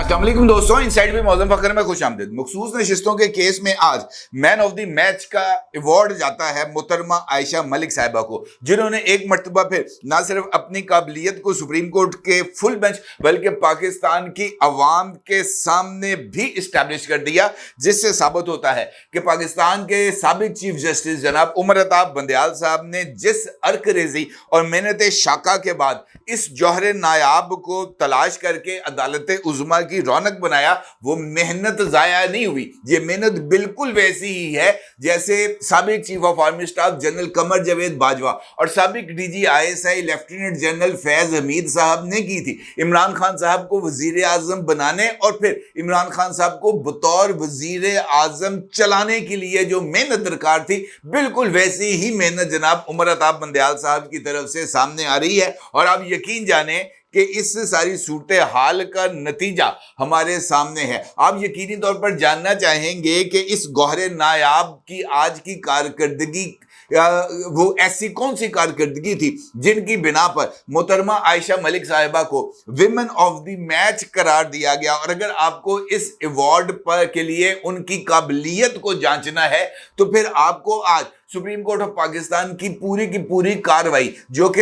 अस्सलाम वालेकुम दोस्तों, इनसाइड में मौज़म फ़खर में खुश आमदीद। मखसूस नशिस्तों के केस में आज मैन ऑफ द मैच का अवार्ड जाता है मोहतरमा आयशा मलिक साहिबा को, जिन्होंने एक मरतबा फिर ना सिर्फ अपनी काबिलियत को सुप्रीम कोर्ट के फुल बेंच बल्कि पाकिस्तान की अवाम के सामने भी इस्टेब्लिश कर दिया, जिससे साबित होता है कि पाकिस्तान के साबिक चीफ जस्टिस जनाब उमर अताब बंदयाल साहब ने जिस अर्क रेजी और मेहनत शाका के बाद इस जौहर नायाब को तलाश करके अदालत उज़्मा की रौनक बनाया, वो मेहनत ज़ाया नहीं हुई। ये मेहनत बिल्कुल वैसी ही है जैसे साबिक chief of army staff general Qamar Javed Bajwa और साबिक DG ISI lieutenant general Faiz Hameed साहब ने की थी। इमरान खान साहब को वजीर आजम बनाने और फिर इमरान खान साहब को बतौर वजीर आजम चलाने के लिए जो मेहनत दरकार थी, बिल्कुल वैसी ही मेहनत जनाब उमर अताब बंदयाल साहब की तरफ से सामने आ रही है। और आप यकीन जाने कि इस सारी सूरत हाल का नतीजा हमारे सामने है। आप यकीनी तौर पर जानना चाहेंगे कि इस गौहर नायाब की आज की कारकर्दगी वो ऐसी कौन सी कारकर्दगी थी जिनकी बिना पर मोहतरमा आयशा मलिक साहिबा को विमेन ऑफ द मैच करार दिया गया। और अगर आपको इस अवार्ड पर के लिए उनकी काबिलियत को जांचना है तो फिर आपको आज सुप्रीम कोर्ट ऑफ पाकिस्तान की पूरी कार्रवाई जो कि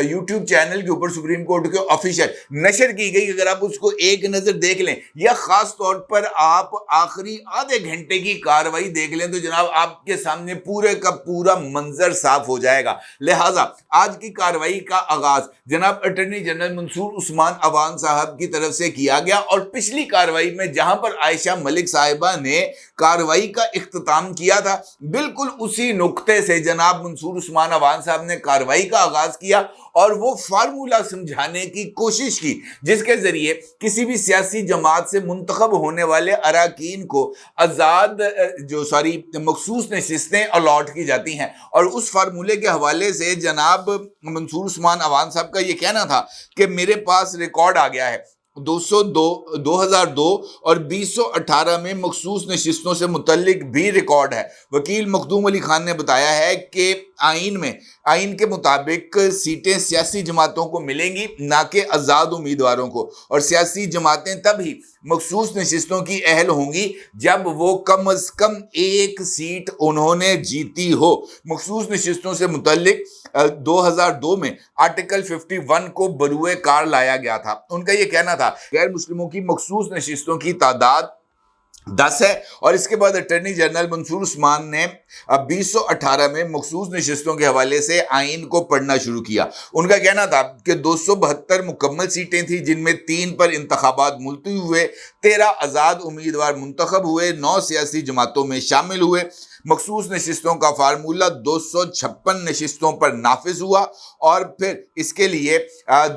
यूट्यूब चैनल के ऊपर सुप्रीम कोर्ट के ऑफिशियल नशर की गई, अगर आप उसको एक नजर देख लें या खास तौर पर आप आखिरी आधे घंटे की कार्रवाई देख लें तो जनाब आपके सामने पूरे का पूरा मंजर साफ हो जाएगा। लिहाजा आज की कार्रवाई का आगाज जनाब अटॉर्नी जनरल मंसूर उस्मान अवान साहब की तरफ से किया गया और पिछली कार्रवाई में जहां पर आयशा मलिक साहिबा ने कार्रवाई का इख्तिताम किया था, बिल्कुल उसी नुक्ते से जनाब मंसूर उस्मान अवान साहब ने कार्रवाई का आगाज किया और वो फार्मूला समझाने की कोशिश की जिसके जरिए किसी भी सियासी जमात से मुंतखब होने वाले अराकीन को मखसूस नशिस्तें अलॉट की जाती हैं। और उस फार्मूले के हवाले से जनाब मंसूर उस्मान अवान साहब का ये कहना था कि मेरे पास रिकॉर्ड आ गया है 2002 और 2018 में मखसूस नशिस्तों से मुतल्लिक भी रिकॉर्ड है। वकील मखदूम अली खान ने बताया है कि आइन के मुताबिक सीटें सियासी जमातों को मिलेंगी, ना कि आज़ाद उम्मीदवारों को, और सियासी जमातें तभी मखसूस नशिस्तों की अहल होंगी जब वो कम अज कम एक सीट उन्होंने जीती हो। मखसूस नशिस्तों से मुतल्लिक 2002 में आर्टिकल 51 को बरूए कार लाया गया था। उनका यह कहना था गैर मुस्लिमों की मखसूस नशिस्तों की तादाद 10 है और इसके बाद अटॉर्नी जनरल मंसूर उस्मान ने 2018 में मखसूस नशिस्तों के हवाले से आइन को पढ़ना शुरू किया। उनका कहना था कि 272 मुकम्मल सीटें थी जिनमें 3 पर इंतखाबात मुलतवी हुए, 13 आज़ाद उम्मीदवार मुंतखब हुए, 9 सियासी जमातों में शामिल हुए। मखसूस नशिस्तों का फार्मूला 256 नशिस्तों पर नाफिज हुआ और फिर इसके लिए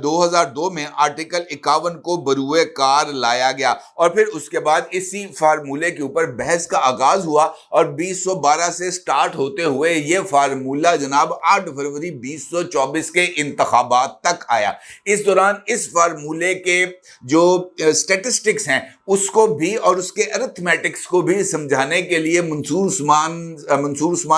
2002 में आर्टिकल 51 को बरूए कार लाया गया और फिर उसके बाद इसी फार्मूले के ऊपर बहस का आगाज हुआ और 2012 से स्टार्ट होते हुए ये फार्मूला जनाब 8 फरवरी 2024 के इंतखाबात तक आया। इस दौरान इस फार्मूले के जो स्टेटिस्टिक्स हैं उसको भी और उसके अरिथमेटिक्स को भी समझाने के लिए मंसूर उस्मान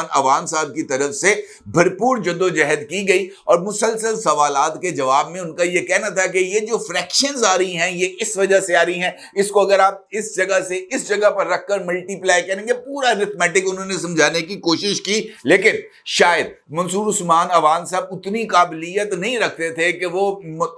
अवान साहब की तरफ से भरपूर जद्दोजहद की गई और मुसलसल सवालात के जवाब में उनका यह कहना था कि ये जो फ्रैक्शंस आ रही हैं ये इस वजह से आ रही हैं, इसको अगर आप इस जगह से इस जगह पर रखकर मल्टीप्लाई करेंगे, पूरा अरिथमेटिक उन्होंने समझाने की कोशिश की। लेकिन शायद मंसूर उस्मान अवान साहब उतनी काबिलियत नहीं रखते थे कि वो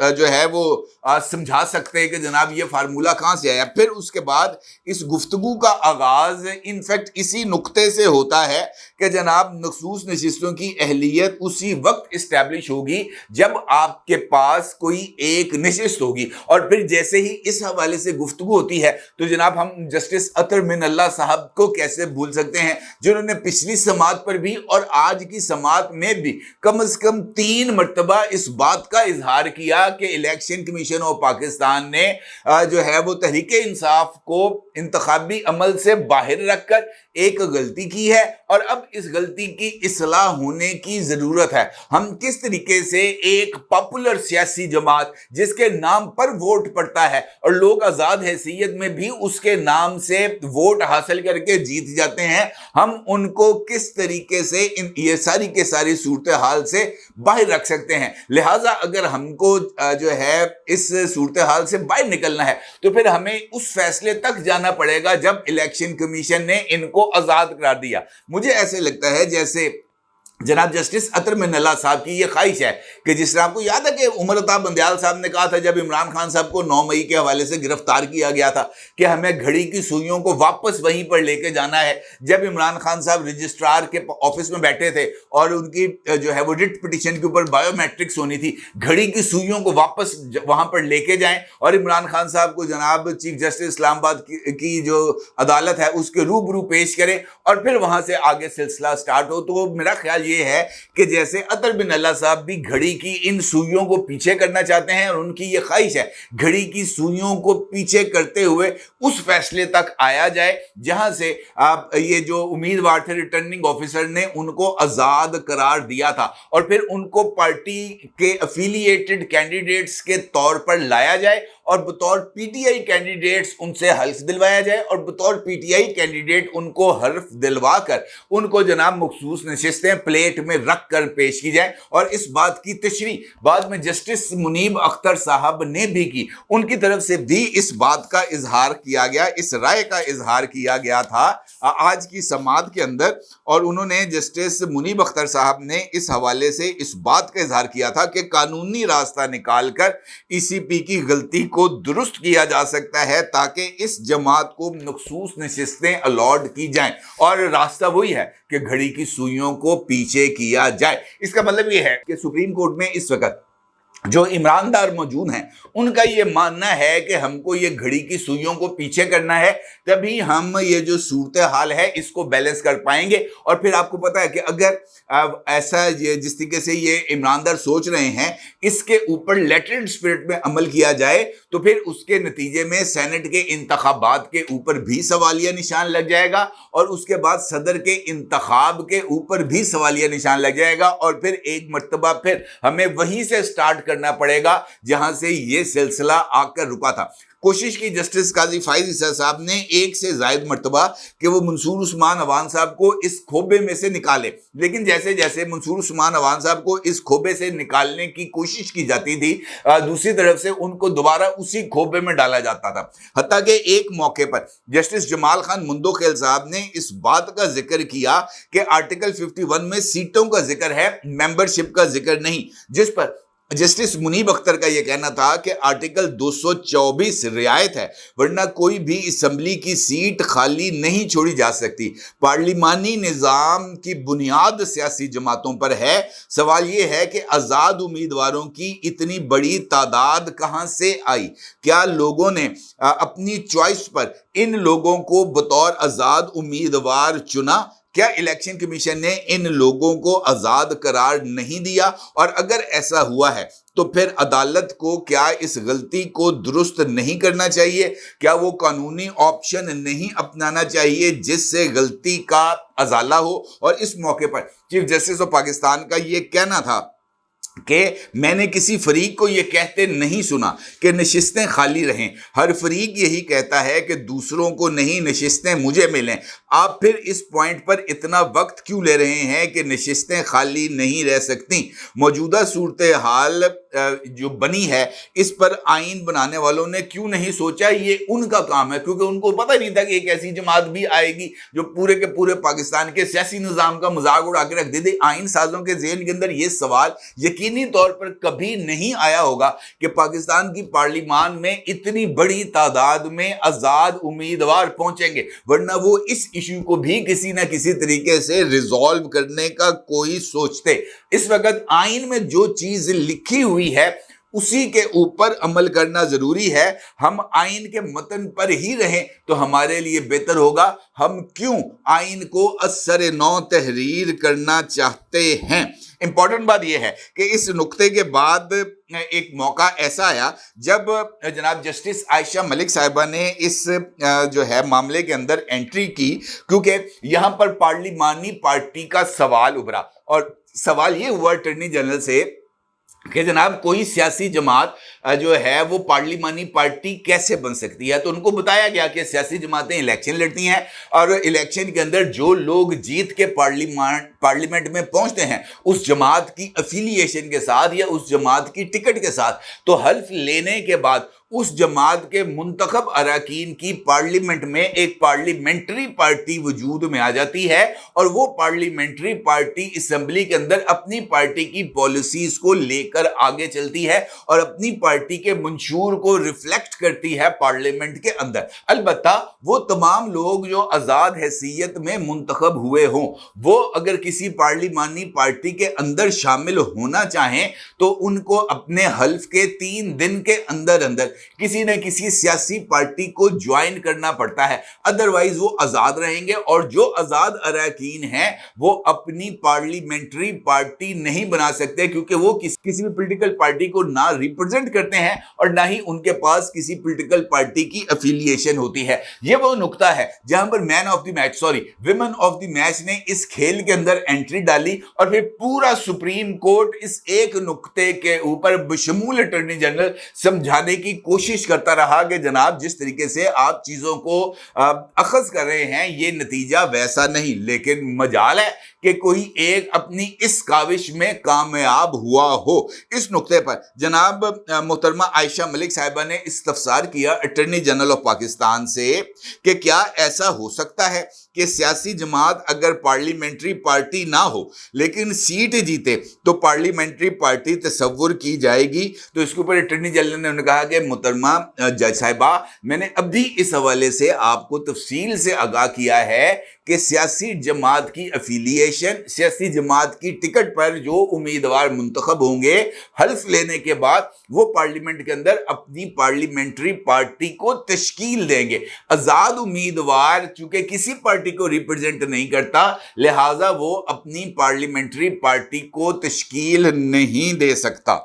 जो है वो समझा सकते हैं कि जनाब ये फार्मूला कहाँ से आया। फिर उसके बाद इस गुफ्तगू का आगाज इनफैक्ट इसी नुक्ते से होता है कि जनाब मखसूस नशिस्तों की अहलियत उसी वक्त इस्टेब्लिश होगी जब आपके पास कोई एक नशिस्त होगी। और फिर जैसे ही इस हवाले से गुफ्तगू होती है तो जनाब हम जस्टिस अतर मिनल्ला साहब को कैसे भूल सकते हैं, जिन्होंने पिछली समात पर भी और आज की समात में भी कम से कम 3 मरतबा इस बात का इजहार किया कि इलेक्शन कमीशन ऑफ पाकिस्तान ने जो है वो तहरीक इंसाफ को इंतखाबी अमल से बाहर रखकर एक गलती کی ہے اور اب اس غلطی کی اصلاح ہونے کی ضرورت ہے۔ ہم کس طریقے سے ایک پاپولر سیاسی جماعت جس کے نام پر ووٹ پڑتا ہے اور لوگ آزاد حیثیت میں بھی اس کے نام سے ووٹ حاصل کر کے جیت جاتے ہیں، ہم ان کو کس طریقے سے یہ ساری کے ساری صورتحال سے باہر رکھ سکتے ہیں۔ لہٰذا اگر ہم کو جو ہے اس صورتحال سے باہر نکلنا ہے تو پھر ہمیں اس فیصلے تک جانا پڑے گا جب الیکشن کمیشن نے ان کو آزاد قرار دیا۔ مجھے ایسے لگتا ہے جیسے جناب جسٹس اطہر من اللہ صاحب کی یہ خواہش ہے کہ جس طرح آپ کو یاد ہے کہ عمر عطا بندیال صاحب نے کہا تھا جب عمران خان صاحب کو 9 مئی کے حوالے سے گرفتار کیا گیا تھا کہ ہمیں گھڑی کی سوئیوں کو واپس وہیں پر لے کے جانا ہے۔ جب عمران خان صاحب رجسٹرار کے آفس میں بیٹھے تھے اور ان کی جو ہے وہ ریٹ پٹیشن کے اوپر بایو میٹرکس ہونی تھی، گھڑی کی سوئیوں کو واپس وہاں پر لے کے جائیں اور عمران خان صاحب کو جناب چیف جسٹس اسلام آباد کی جو عدالت ہے اس کے روبرو پیش کریں اور پھر وہاں سے آگے سلسلہ سٹارٹ ہو۔ تو میرا خیال یہ ہے کہ جیسے اطہر بن اللہ صاحب بھی گھڑی کی ان سوئیوں کو پیچھے کرنا چاہتے ہیں اور ان کی یہ خواہش ہے گھڑی کی سوئیوں کو پیچھے کرتے ہوئے اس فیصلے تک آیا جائے جہاں سے یہ جو امیدوار تھے ریٹرننگ آفیسر نے ان کو آزاد قرار دیا تھا اور پھر ان کو پارٹی کے افیلیٹڈ کینڈیڈیٹس کے طور پر لایا جائے اور بطور پی ٹی آئی کینڈیڈیٹس ان سے حلف دلوایا جائے اور بطور پی ٹی آئی کینڈیڈیٹ ان کو حلف دلوا کر ان کو جناب مخصوص نشستیں پلیٹ میں رکھ کر پیش کی جائیں۔ اور اس بات کی تشریح بعد میں جسٹس منیب اختر صاحب نے بھی کی، ان کی طرف سے بھی اس بات کا اظہار کیا گیا، اس رائے کا اظہار کیا گیا تھا آج کی سماعت کے اندر، اور انہوں نے جسٹس منیب اختر صاحب نے اس حوالے سے اس بات کا اظہار کیا تھا کہ قانونی راستہ نکال کر ای سی پی کی غلطی کو درست کیا جا سکتا ہے تاکہ اس جماعت کو مخصوص نشستیں الاٹ کی جائیں، اور راستہ وہی ہے کہ گھڑی کی سوئیوں کو پیچھے کیا جائے۔ اس کا مطلب یہ ہے کہ سپریم کورٹ میں اس وقت جو عمراندار موجود ہیں ان کا یہ ماننا ہے کہ ہم کو یہ گھڑی کی سوئیوں کو پیچھے کرنا ہے، تبھی ہم یہ جو صورتحال ہے اس کو بیلنس کر پائیں گے۔ اور پھر آپ کو پتا ہے کہ اگر ایسا جس طریقے سے یہ عمراندار سوچ رہے ہیں اس کے اوپر لیٹرنٹ اسپرٹ میں عمل کیا جائے تو پھر اس کے نتیجے میں سینٹ کے انتخابات کے اوپر بھی سوالیہ نشان لگ جائے گا اور اس کے بعد صدر کے انتخاب کے اوپر بھی سوالیہ نشان لگ جائے گا، اور پھر ایک مرتبہ پھر ہمیں وہیں سے سٹارٹ کرنا پڑے گا جہاں سے یہ سلسلہ آ کر رکا تھا۔ کوشش کی جسٹس قاضی فائز عیسیٰ صاحب نے ایک سے زائد مرتبہ کہ وہ منصور عثمان عوان صاحب کو اس کھوبے میں سے نکالے، لیکن جیسے جیسے منصور عثمان عوان صاحب کو اس کھوبے سے نکالنے کی کوشش کی جاتی تھی، دوسری طرف سے ان کو دوبارہ اسی کھوبے میں ڈالا جاتا تھا، حتیٰ کہ ایک موقع پر جسٹس جمال خان مندوخیل صاحب نے اس بات کا ذکر کیا کہ آرٹیکل 51 میں سیٹوں کا ذکر ہے، ممبرشپ کا ذکر نہیں، جس پر جسٹس منیب اختر کا یہ کہنا تھا کہ آرٹیکل 224 رعایت ہے، ورنہ کوئی بھی اسمبلی کی سیٹ خالی نہیں چھوڑی جا سکتی۔ پارلیمانی نظام کی بنیاد سیاسی جماعتوں پر ہے۔ سوال یہ ہے کہ آزاد امیدواروں کی اتنی بڑی تعداد کہاں سے آئی؟ کیا لوگوں نے اپنی چوائس پر ان لوگوں کو بطور آزاد امیدوار چنا؟ کیا الیکشن کمیشن نے ان لوگوں کو آزاد قرار نہیں دیا؟ اور اگر ایسا ہوا ہے تو پھر عدالت کو کیا اس غلطی کو درست نہیں کرنا چاہیے؟ کیا وہ قانونی آپشن نہیں اپنانا چاہیے جس سے غلطی کا ازالہ ہو؟ اور اس موقع پر چیف جسٹس آف پاکستان کا یہ کہنا تھا کہ میں نے کسی فریق کو یہ کہتے نہیں سنا کہ نشستیں خالی رہیں، ہر فریق یہی کہتا ہے کہ دوسروں کو نہیں نشستیں مجھے ملیں۔ آپ پھر اس پوائنٹ پر اتنا وقت کیوں لے رہے ہیں کہ نشستیں خالی نہیں رہ سکتی؟ موجودہ صورتحال جو بنی ہے اس پر آئین بنانے والوں نے کیوں نہیں سوچا؟ یہ ان کا کام ہے، کیونکہ ان کو پتہ نہیں تھا کہ ایک ایسی جماعت بھی آئے گی جو پورے کے پورے پاکستان کے سیاسی نظام کا مذاق اڑا کے رکھ دے۔ آئین سازوں کے ذہن کے اندر یہ سوال یقینی طور پر کبھی نہیں آیا ہوگا کہ پاکستان کی پارلیمان میں اتنی بڑی تعداد میں آزاد امیدوار پہنچیں گے، ورنہ وہ اس ایشو کو بھی کسی نہ کسی طریقے سے ریزالو کرنے کا کوئی سوچتے۔ اس وقت آئین میں جو چیز لکھی ہوئی ہے उसी के ऊपर अमल करना जरूरी है। हम आइन के मतन पर ही रहें तो हमारे लिए बेहतर होगा। हम क्यों आइन को असर नौ तहरीर करना चाहते हैं। इंपॉर्टेंट बात यह है कि इस नुक्ते के बाद एक मौका ऐसा आया जब जनाब जस्टिस आयशा मलिक साहिबा ने इस जो है मामले के अंदर एंट्री की, क्योंकि यहां पर पार्लिमानी पार्टी का सवाल उभरा और सवाल ये हुआ अटॉर्नी जनरल से कि जनाब कोई सियासी जमात जो है वो पार्लिमानी पार्टी कैसे बन सकती है। तो उनको बताया गया कि सियासी जमातें इलेक्शन लड़ती हैं और इलेक्शन के अंदर जो लोग जीत के पार्लियामेंट में पहुंचते हैं उस जमात की अफिलिएशन के साथ या उस जमात की टिकट के साथ, तो हल्फ लेने के बाद उस जमात के मुंतखब अरकान की पार्लियामेंट में एक पार्लियामेंट्री पार्टी वजूद में आ जाती है और वो पार्लियामेंट्री पार्टी असेंबली के अंदर अपनी पार्टी की पॉलिसीज को लेकर आगे चलती है और अपनी पार्टी के मंशूर को रिफ्लेक्ट करती है पार्लियामेंट के अंदर। अलबत्ता वो तमाम लोग जो आज़ाद हैसियत में मुंतखब हुए हों, वो अगर किसी पार्लिमानी पार्टी के अंदर शामिल होना चाहें तो उनको अपने हल्फ के 3 दिन के अंदर अंदर किसी न किसी सियासी पार्टी को ज्वाइन करना पड़ता है, अदरवाइज वो आजाद रहेंगे। और जो आजाद अरकान हैं वो अपनी पार्लियामेंट्री पार्टी नहीं बना सकते, क्योंकि वो किसी भी पॉलिटिकल पार्टी को ना रिप्रेजेंट करते हैं और ना ही उनके पास किसी पॉलिटिकल पार्टी की एफिलिएशन होती है। ये वो नुक्ता है जहां पर विमेन ऑफ द मैच ने इस खेल के अंदर एंट्री डाली और फिर पूरा सुप्रीम कोर्ट इस एक नुक्ते के ऊपर बशमूल अटॉर्नी जनरल समझाने की कोशिश करता रहा कि जनाब जिस तरीके से आप चीजों को अखज कर रहे हैं ये नतीजा वैसा नहीं। लेकिन मजाल है कि कोई एक अपनी इस काविश में कामयाब हुआ हो। इस नुक्ते पर जनाब मोहतरमा आयशा मलिक साहिबा ने इस्तफसार किया अटॉर्नी जनरल ऑफ पाकिस्तान से कि क्या ऐसा हो सकता है कि सियासी जमात अगर पार्लियामेंट्री पार्टी ना हो लेकिन सीट जीते तो पार्लियामेंट्री पार्टी तस्वुर की जाएगी। तो इसके ऊपर अटॉर्नी जनरल ने कहा कि मोहतरमा जज साहिबा, मैंने अभी इस हवाले से आपको तफसील से आगाह किया है कि सियासी जमात की एफिलिएशन, सियासी जमात की टिकट पर जो उम्मीदवार मुंतखब होंगे हल्फ लेने के बाद वो पार्लियामेंट के अंदर अपनी पार्लियामेंट्री पार्टी को तश्कील देंगे। आजाद उम्मीदवार चूंकि किसी पार्टी को रिप्रेजेंट नहीं करता, लिहाजा वो अपनी पार्लियामेंट्री पार्टी को तश्कील नहीं दे सकता।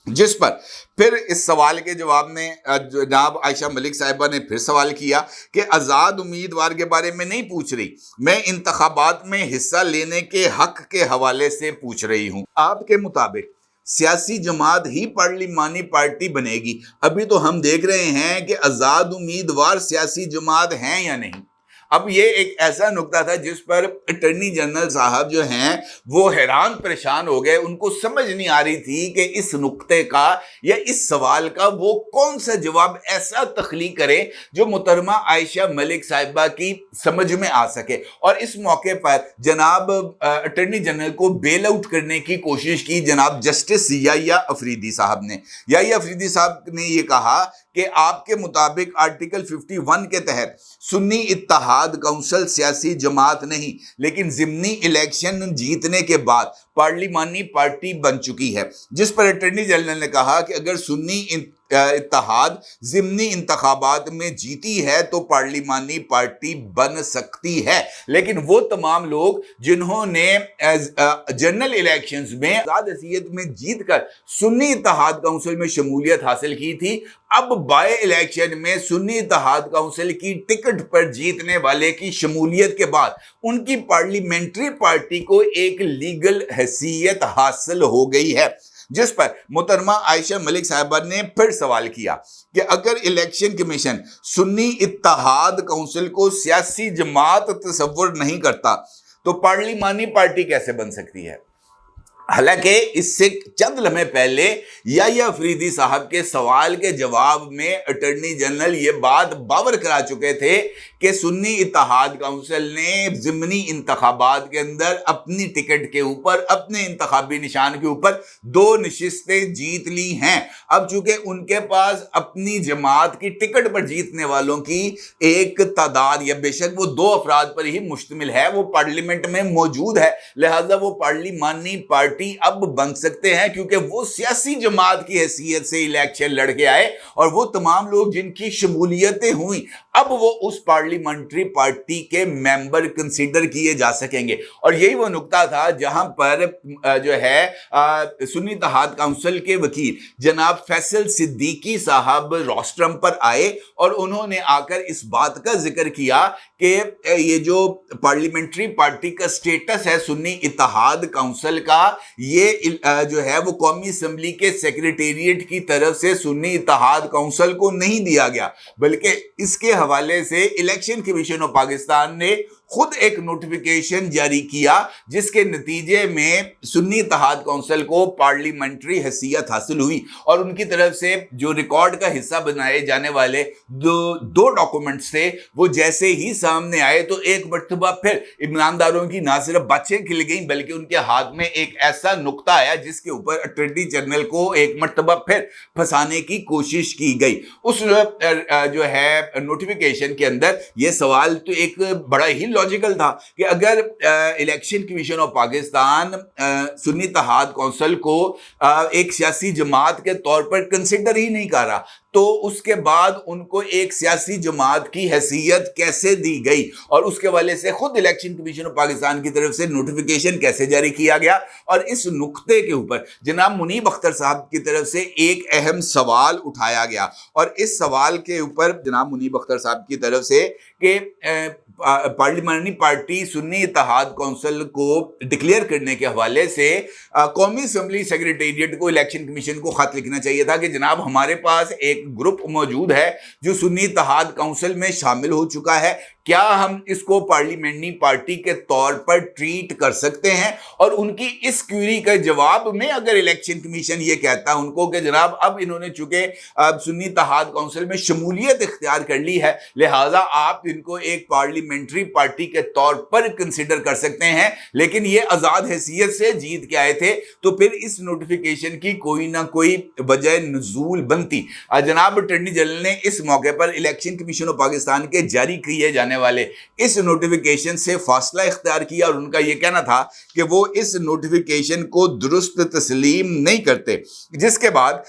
जिस पर फिर इस सवाल के जवाब में जनाब आयशा मलिक साहिबा ने फिर सवाल किया कि आज़ाद उम्मीदवार के बारे में नहीं पूछ रही, मैं इंतखाबात में हिस्सा लेने के हक के हवाले से पूछ रही हूं। आपके मुताबिक सियासी जमात ही पार्लिमानी पार्टी बनेगी? अभी तो हम देख रहे हैं कि आज़ाद उम्मीदवार सियासी जमात हैं या नहीं। अब ये एक ऐसा नुक्ता था जिस पर अटॉर्नी जनरल साहब जो हैं वो हैरान परेशान हो गए। उनको समझ नहीं आ रही थी कि इस नुक्ते का या इस सवाल का वो कौन सा जवाब ऐसा तख्लीक करे जो मोहतरमा आयशा मलिक साहिबा की समझ में आ सके। और इस मौके पर जनाब अटॉर्नी जनरल को बेल आउट करने की कोशिश की जनाब जस्टिस याहिया अफरीदी साहब ने। याहिया अफरीदी साहब ने ये कहा कि आपके मुताबिक आर्टिकल 51 के तहत सुन्नी इत्तेहाद काउंसिल सियासी जमात नहीं लेकिन ज़िमनी इलेक्शन जीतने के बाद पार्लिमानी पार्टी बन चुकी है। जिस पर अटॉर्नी जनरल ने कहा कि अगर सुन्नी इत्तेहाद ज़िमनी इंतखाबात में जीती है तो पार्लिमानी पार्टी बन सकती है, लेकिन वो तमाम लोग जिन्होंने जनरल इलेक्शंस में आज़ाद हैसियत में जीत कर सुन्नी इत्तेहाद काउंसिल में शमूलियत हासिल की थी, अब बाय इलेक्शन में सुन्नी इत्तेहाद काउंसिल की टिकट पर जीतने वाले की शमूलियत के बाद उनकी पार्लियामेंट्री पार्टी को एक लीगल हैसियत हासिल हो गई है। जिस पर मोहतरमा आयशा मलिक साहिबा ने फिर सवाल किया कि अगर election commission Sunni Ittehad council को सियासी जमात तस्वुर नहीं करता तो पार्लिमानी पार्टी कैसे बन सकती है। हालांकि इससे चंद लम्हे पहले याहिया अफरीदी साहब के सवाल के जवाब में अटॉर्नी जनरल ये बात बावर करा चुके थे कि सुन्नी इत्तेहाद काउंसिल ने ज़िमनी इंतखाबात के अंदर अपनी टिकट के ऊपर, अपने इंतखाबी निशान के ऊपर 2 नशिस्तें जीत ली हैं। अब चूंकि उनके पास अपनी जमात की टिकट पर जीतने वालों की एक तादाद या बेशक वो 2 अफराद पर ही मुश्तमिल है, वो पार्लियामेंट में मौजूद है, लिहाजा वो पार्लिमानी पार्टी पार्टी अब बन सकते हैं, क्योंकि वो सियासी जमात की हैसियत से इलेक्शन लड़ के आए और वो तमाम लोग जिनकी शमूलियतें हुई अब वो उस पार्लियामेंट्री पार्टी के मेंबर कंसीडर किए जा सकेंगे। और यही वो नुक्ता था जहां पर जो है सुन्नी इत्तेहाद काउंसिल के वकील जनाब फैसल सिद्दीकी साहब रोस्ट्रम पर आए और उन्होंने आकर इस बात का जिक्र किया कि ये जो पार्लियामेंट्री पार्टी का स्टेटस है सुन्नी इत्तेहाद काउंसिल का, ये जो है वो कौमी असम्बली के सेक्रेटेरिएट की तरफ से सुन्नी इत्तेहाद काउंसिल को नहीं दिया गया, बल्कि इसके हवाले से इलेक्शन कमीशन ऑफ पाकिस्तान ने खुद एक नोटिफिकेशन जारी किया, जिसके नतीजे में सुन्नी इत्तेहाद काउंसिल को पार्लियामेंट्री हैसियत हासिल हुई और उनकी तरफ से जो रिकॉर्ड का हिस्सा बनाए जाने वाले दो डॉक्यूमेंट्स थे वो जैसे ही सामने आए तो एक मर्तबा फिर ईमानदारों की ना सिर्फ बातें खिल गई बल्कि उनके हाथ में एक ऐसा नुक्ता आया जिसके ऊपर अटॉर्नी जनरल को एक मर्तबा फिर फंसाने की कोशिश की गई। उस जो है नोटिफिकेशन के अंदर ये सवाल तो एक बड़ा ही लॉजिकल था कि अगर election commission of Pakistan Sunni Ittehad council को एक सियासी जमात के तौर पर कंसिडर ही नहीं कर रहा तो उसके बाद उनको एक सियासी जमात की हैसियत कैसे दी गई और उसके वाले से खुद इलेक्शन कमीशन ऑफ पाकिस्तान की तरफ से नोटिफिकेशन कैसे जारी किया गया। और इस नुक्ते के ऊपर जनाब मुनीब अख्तर साहब की तरफ से एक अहम सवाल उठाया गया और इस सवाल के ऊपर जनाब मुनीब अख्तर साहब की तरफ से कि parliamentary party Sunni Ittehad council को डिक्लेयर करने के हवाले से कौमी असम्बली सेक्रेटेरिएट को इलेक्शन कमीशन को खत लिखना चाहिए था कि जनाब हमारे पास एक ग्रुप मौजूद है जो सुन्नी इत्तेहाद काउंसिल में शामिल हो चुका है, क्या हम इसको पार्लियामेंट्री पार्टी के तौर पर ट्रीट कर सकते हैं। और उनकी इस क्वेरी के जवाब में अगर इलेक्शन कमीशन ये कहता है उनको कि जनाब अब इन्होंने चूंकि सुन्नी इत्तेहाद काउंसिल में शमूलियत इख्तियार कर ली है लिहाजा आप इनको एक पार्लियामेंट्री पार्टी के तौर पर कंसिडर कर सकते हैं, लेकिन ये आज़ाद हैसियत से जीत के आए थे, तो फिर इस नोटिफिकेशन की कोई ना कोई वजह नजूल बनती। जनाब अटॉर्नी जनरल ने इस मौके पर इलेक्शन कमीशन ऑफ पाकिस्तान के जारी किए जाने वाले इस नोटिफिकेशन से फासला इख्तियार किया और उनका यह कहना था कि वो इस नोटिफिकेशन को दुरुस्त तस्लीम नहीं करते। जिसके बाद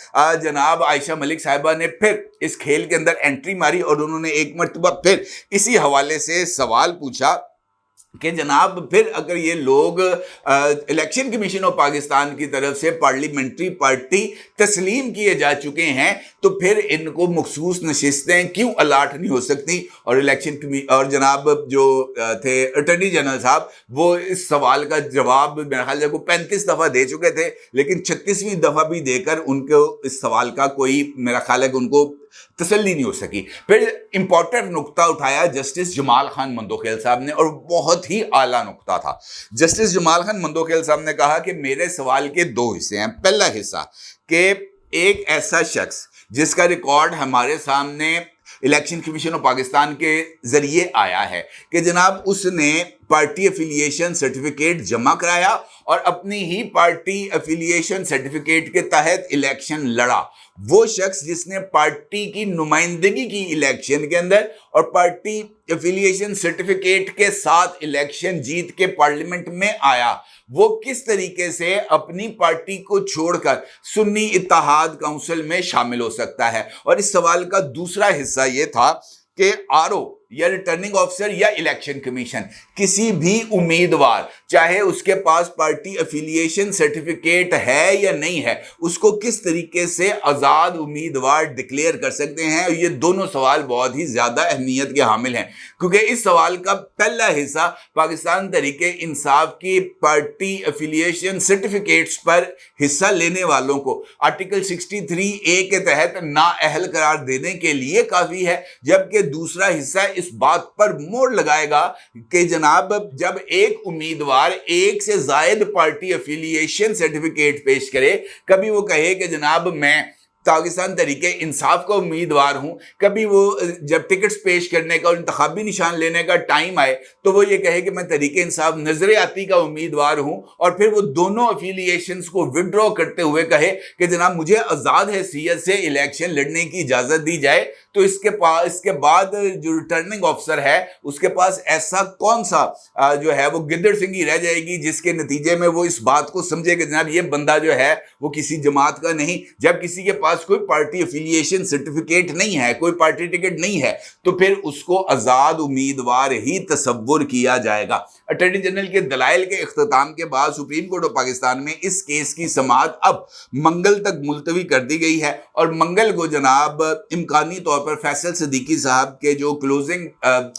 जनाब आयशा मलिक साहिबा ने फिर इस खेल के अंदर एंट्री मारी और उन्होंने एक मर्तबा फिर इसी हवाले से सवाल पूछा कि जनाब फिर अगर ये लोग इलेक्शन कमीशन ऑफ पाकिस्तान की तरफ से पार्लियामेंट्री पार्टी तस्लीम किए जा चुके हैं तो फिर इनको मखसूस नशिस्तें क्यों अलाट नहीं हो सकती। और और जनाब जो थे अटॉर्नी जनरल साहब वो इस सवाल का जवाब मेरे ख्याल से 35 दफ़ा दे चुके थे, लेकिन 36वीं दफ़ा भी देकर उनको इस सवाल का कोई मेरा ख्याल है कि उनको तसल्ली नहीं हो सकी। फिर इंपॉर्टेंट नुक्ता उठाया जस्टिस जमाल खान मंदोखेल साहब ने और बहुत ही आला नुक्ता था। जस्टिस जमाल खान मंदोखेल साहब ने कहा कि मेरे सवाल के दो हिस्से हैं। पहला हिस्सा कि एक ऐसा शख्स जिसका रिकॉर्ड हमारे सामने इलेक्शन कमीशन ऑफ पाकिस्तान के जरिए आया है कि जनाब उसने पार्टी एफिलिएशन सर्टिफिकेट जमा कराया और अपनी ही पार्टी एफिलिएशन सर्टिफिकेट के तहत इलेक्शन लड़ा, वो शख्स जिसने पार्टी की नुमाइंदगी की इलेक्शन के अंदर और पार्टी एफिलिएशन सर्टिफिकेट के साथ इलेक्शन जीत के पार्लियामेंट में आया, वो किस तरीके से अपनी पार्टी को छोड़कर सुन्नी इत्तेहाद काउंसिल में शामिल हो सकता है। और इस सवाल का दूसरा हिस्सा ये था कि आरओ या रिटर्निंग ऑफिसर या इलेक्शन कमीशन किसी भी उम्मीदवार चाहे उसके पास पार्टी एफिलिएशन सर्टिफिकेट है या नहीं है उसको किस तरीके से आज़ाद उम्मीदवार डिक्लेयर कर सकते हैं। और ये दोनों सवाल बहुत ही ज़्यादा अहमियत के हामिल हैं क्योंकि इस सवाल का पहला हिस्सा पाकिस्तान तहरीके इंसाफ की पार्टी एफिलिएशन सर्टिफिकेट्स पर हिस्सा लेने वालों को आर्टिकल 63A के तहत नाअहल करार देने के लिए काफ़ी है, जबकि दूसरा हिस्सा इस बात पर मोड़ लगाएगा कि जनाब जब एक उम्मीदवार एक से जायद पार्टी एफिलिएशन सर्टिफिकेट पेश करे, कभी वो कहे कि जनाब मैं पाकिस्तान तहरीक इंसाफ का उम्मीदवार हूं, कभी वो जब टिकट्स पेश करने का और इंतखाबी निशान लेने का टाइम आए तो वो ये कहे कि मैं तहरीक इंसाफ नजर आती का उम्मीदवार हूं, और फिर वो दोनों अफिलिएशंस को विड्रॉ करते हुए कहे कि जनाब मुझे आज़ाद हैसियत से इलेक्शन लड़ने की इजाज़त दी जाए, तो इसके बाद जो रिटर्निंग ऑफिसर है उसके पास ऐसा कौन सा जो है वो गिद्दड़ सिंगी रह जाएगी जिसके नतीजे में वो इस बात को समझे कि जनाब ये बंदा जो है वो किसी जमात का नहीं। जब किसी के पास कोई पार्टी एफिलिएशन सर्टिफिकेट नहीं है, कोई पार्टी टिकट नहीं है, तो फिर उसको आज़ाद उम्मीदवार ही तसव्वुर किया जाएगा। अटॉर्नी जनरल के दलाइल के इख्तिताम के बाद सुप्रीम कोर्ट ऑफ पाकिस्तान में इस केस की समाअत अब मंगल तक मुलतवी कर दी गई है, और मंगल को जनाब इम्कानी तौर पर फैसल सिद्दीकी साहब के जो क्लोजिंग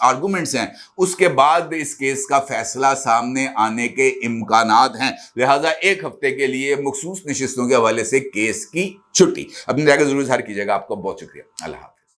आर्गूमेंट्स हैं उसके बाद इस केस का फैसला सामने आने के इम्कानात हैं। लिहाजा एक हफ्ते के लिए मखसूस नशिस्तों के हवाले से केस की छुट्टी। अपनी जगह जरूर इज़हार कीजिएगा। आपका बहुत शुक्रिया। अल्लाह हाफ़िज़।